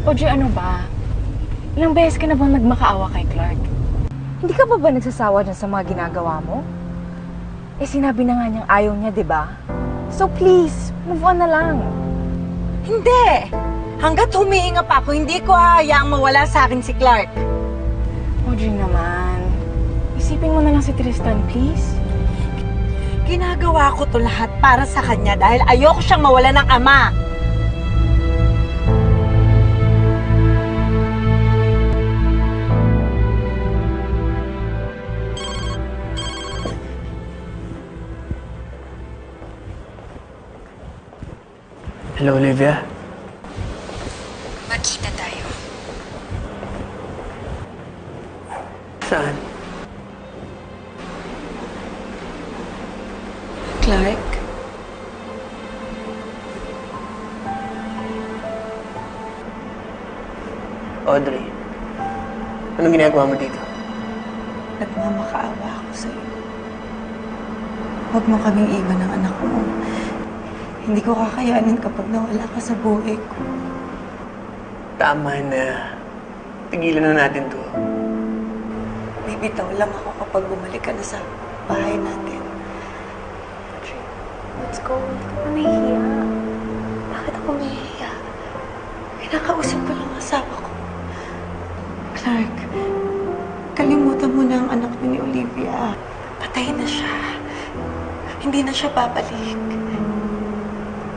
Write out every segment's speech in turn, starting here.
Audrey, ano ba? Ilang beses ka na bang nagmakaawa kay Clark? Hindi ka ba nagsasawa dyan sa mga ginagawa mo? Eh, sinabi na nga niyang ayaw niya, di ba? So please, move on na lang. Hindi! Hanggat humihinga pa ako, hindi ko hahayaang mawala sa akin si Clark. Audrey naman, isipin mo na lang si Tristan, please. Ginagawa ko to lahat para sa kanya dahil ayoko siyang mawala ng ama. Hello, Olivia. Magkita tayo. Saan? Clark? Audrey. Anong ginagawa mo dito? Nagmamakaawa ako sa'yo. Huwag mo kaming iwan ng anak mo. Hindi ko kakayanin kapag nawala ka sa buhay ko. Tama na. Tigilan na natin to. Bibitaw lang ako kapag bumalik ka na sa bahay natin. Let's go. Hindi ka pa nahihiya. Bakit ako nahihiya? Kinakausap ko lang ang asawa ko. Clark, kalimutan mo na ang anak mo ni Olivia. Patay na siya. Hindi na siya babalik.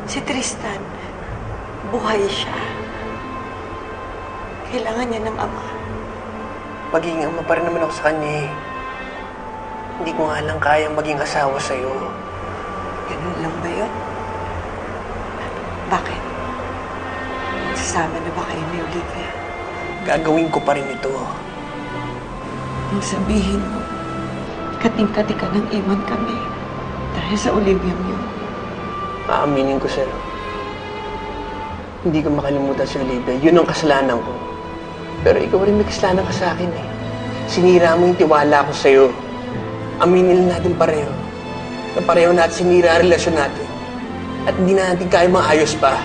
Si Tristan, buhay siya. Kailangan niya ng ama. Magiging ama pa rin naman ako sa kanya eh. Hindi ko nga lang kayang maging asawa sa'yo. Ganun lang ba yun? Bakit? Sasama na ba kayo ni Olivia? Gagawin ko pa rin ito. Nung sabihin mo, kating-kati ka nang iwan kami dahil sa Olivia yun. Aaminin ko sa'yo. Hindi ko makalimutan si Olivia. Yun ang kasalanan ko. Pero ikaw rin may kasalanan ka sa akin eh. Sinira mo yung tiwala ko sa'yo. Aminin lang natin pareho. Na pareho natin sinira ang relasyon natin. At hindi na natin kaya maayos pa.